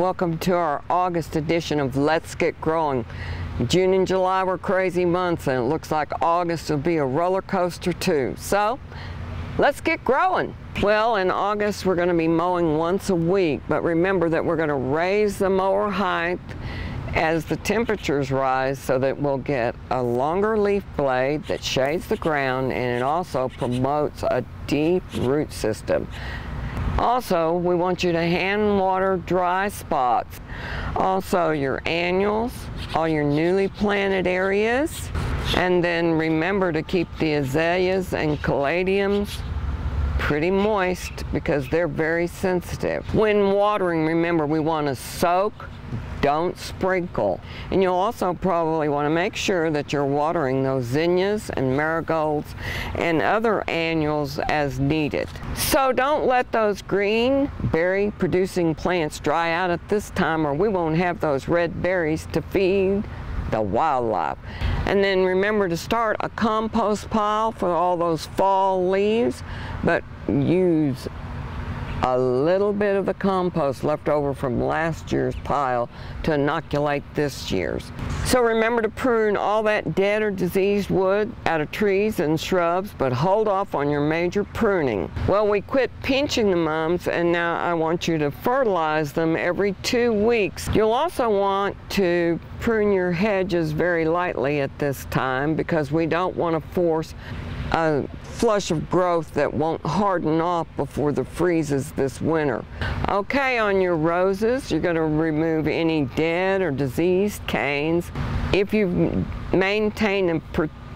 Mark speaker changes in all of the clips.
Speaker 1: Welcome to our August edition of Let's Get Growing. June and July were crazy months, and it looks like August will be a roller coaster too. So, let's get growing. Well, in August we're going to be mowing once a week, but remember that we're going to raise the mower height as the temperatures rise so that we'll get a longer leaf blade that shades the ground, and it also promotes a deep root system. Also, we want you to hand water dry spots. Also, your annuals, all your newly planted areas, and then remember to keep the azaleas and caladiums pretty moist because they're very sensitive. When watering, remember we want to soak, don't sprinkle. And you'll also probably want to make sure that you're watering those zinnias and marigolds and other annuals as needed. So don't let those green berry producing plants dry out at this time, or we won't have those red berries to feed the wildlife. And then remember to start a compost pile for all those fall leaves, but use a little bit of the compost left over from last year's pile to inoculate this year's. So remember to prune all that dead or diseased wood out of trees and shrubs, but hold off on your major pruning. Well, we quit pinching the mums, and now I want you to fertilize them every 2 weeks. You'll also want to prune your hedges very lightly at this time because we don't want to force a flush of growth that won't harden off before the freezes this winter. Okay, on your roses, you're going to remove any dead or diseased canes. If you maintain a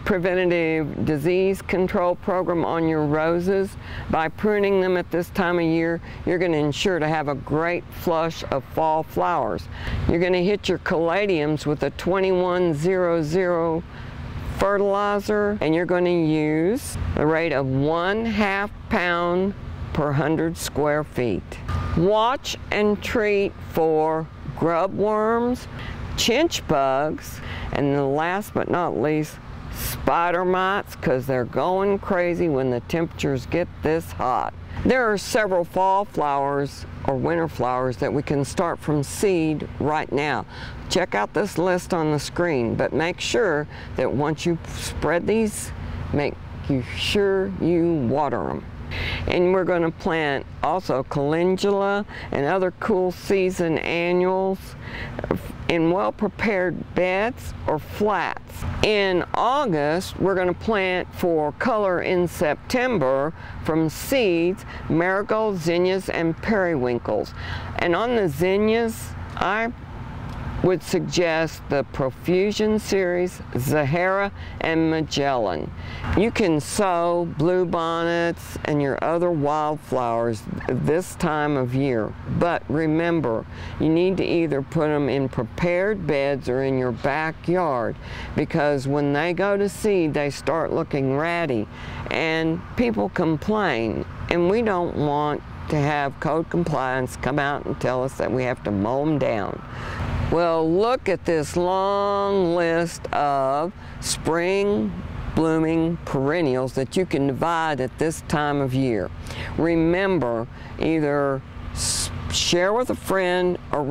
Speaker 1: preventative disease control program on your roses, by pruning them at this time of year, you're going to ensure to have a great flush of fall flowers. You're going to hit your caladiums with a 2100 fertilizer, and you're going to use the rate of 1/2 pound per 100 square feet. Watch and treat for grub worms, chinch bugs, and the last but not least, spider mites, because they're going crazy when the temperatures get this hot. There are several fall flowers or winter flowers that we can start from seed right now. Check out this list on the screen, but make sure that once you spread these, make sure you water them. And we're going to plant also calendula and other cool season annuals in well-prepared beds or flats. In August, we're going to plant for color in September from seeds, marigolds, zinnias, and periwinkles. And on the zinnias, I would suggest the Profusion series, Zahara, and Magellan. You can sow bluebonnets and your other wildflowers this time of year, but remember, you need to either put them in prepared beds or in your backyard, because when they go to seed, they start looking ratty, and people complain, and we don't want to have code compliance come out and tell us that we have to mow them down. Well, look at this long list of spring blooming perennials that you can divide at this time of year. Remember, either share with a friend or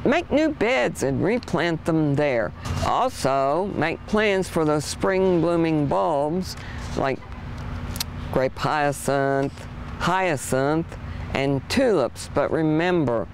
Speaker 1: make new beds and replant them there. Also, make plans for those spring blooming bulbs like grape hyacinth, and tulips. But remember,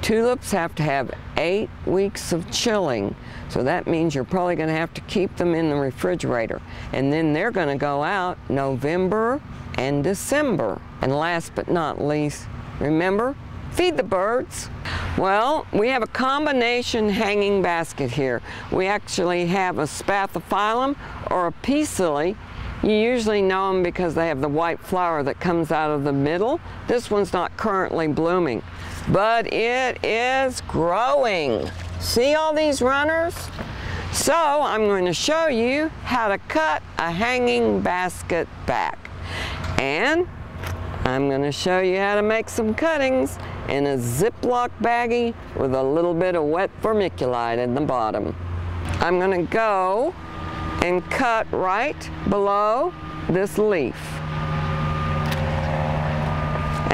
Speaker 1: tulips have to have 8 weeks of chilling, so that means you're probably going to have to keep them in the refrigerator, and then they're going to go out November and December. And last but not least, remember, feed the birds. Well, we have a combination hanging basket here. We actually have a spathiphyllum or a peace lily. You usually know them because they have the white flower that comes out of the middle. This one's not currently blooming, but it is growing. See all these runners? So I'm going to show you how to cut a hanging basket back. And I'm going to show you how to make some cuttings in a Ziploc baggie with a little bit of wet vermiculite in the bottom. I'm going to go and cut right below this leaf.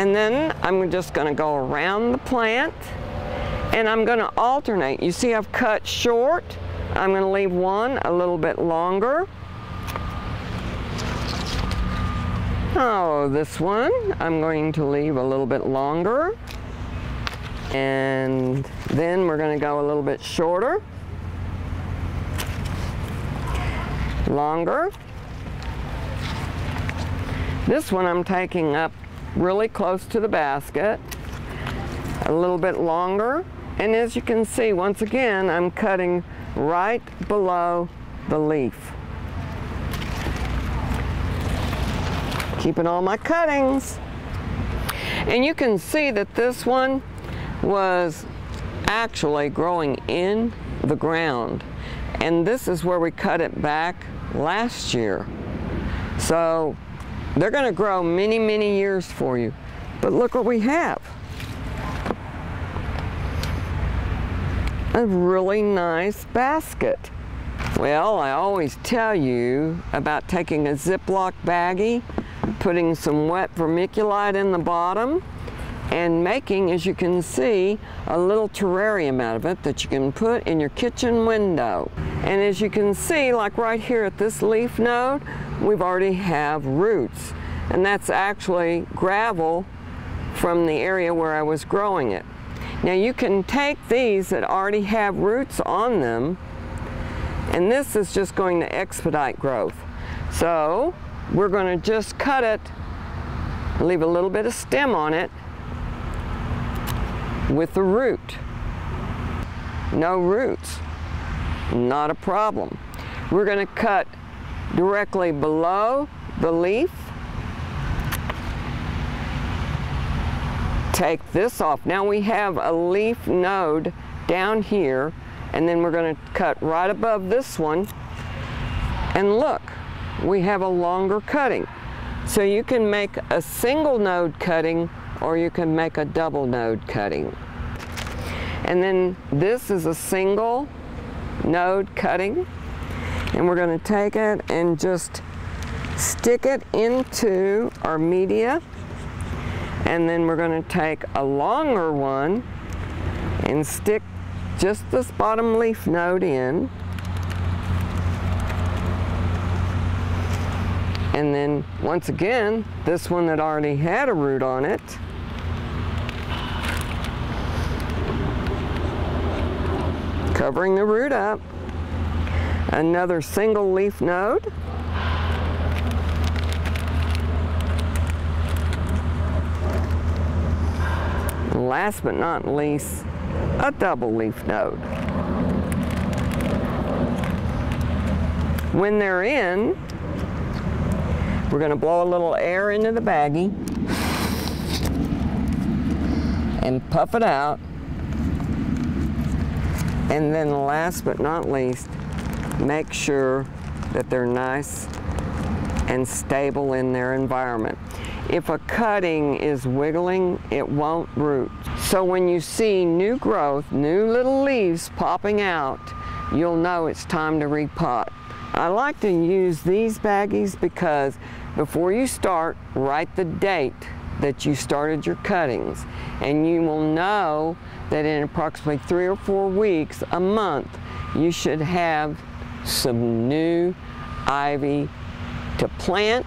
Speaker 1: And then I'm just going to go around the plant And I'm going to alternate. You see I've cut short. I'm going to leave one a little bit longer. Oh, this one I'm going to leave a little bit longer. And then we're going to go a little bit shorter. Longer. This one I'm taking up really close to the basket. A little bit longer. And as you can see, once again, I'm cutting right below the leaf. Keeping all my cuttings. And you can see that this one was actually growing in the ground. And this is where we cut it back last year. So they're going to grow many, many years for you. But look what we have. A really nice basket. Well, I always tell you about taking a Ziploc baggie, putting some wet vermiculite in the bottom, and making, as you can see, a little terrarium out of it that you can put in your kitchen window. And as you can see, like right here at this leaf node, we've already have roots. And that's actually gravel from the area where I was growing it. Now you can take these that already have roots on them, and this is just going to expedite growth. So we're going to just cut it, leave a little bit of stem on it with the root. No roots, not a problem. We're going to cut directly below the leaf. Take this off. Now we have a leaf node down here, and then we're going to cut right above this one. And look, we have a longer cutting. So you can make a single node cutting, or you can make a double node cutting. And then this is a single node cutting, and we're going to take it and just stick it into our media. And then we're going to take a longer one and stick just this bottom leaf node in. And then once again, this one that already had a root on it, covering the root up, another single leaf node. Last but not least, a double leaf node. When they're in, we're going to blow a little air into the baggie and puff it out. And then last but not least, make sure that they're nice and stable in their environment. If a cutting is wiggling, it won't root. So when you see new growth, new little leaves popping out, you'll know it's time to repot. I like to use these baggies because before you start, write the date that you started your cuttings, and you will know that in approximately 3 or 4 weeks, a month, you should have some new ivy to plant.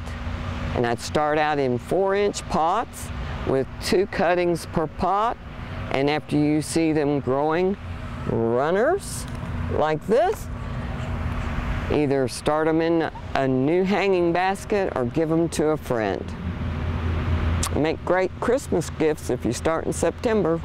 Speaker 1: And I'd start out in 4-inch pots with 2 cuttings per pot. And after you see them growing runners like this, either start them in a new hanging basket or give them to a friend. Make great Christmas gifts if you start in September.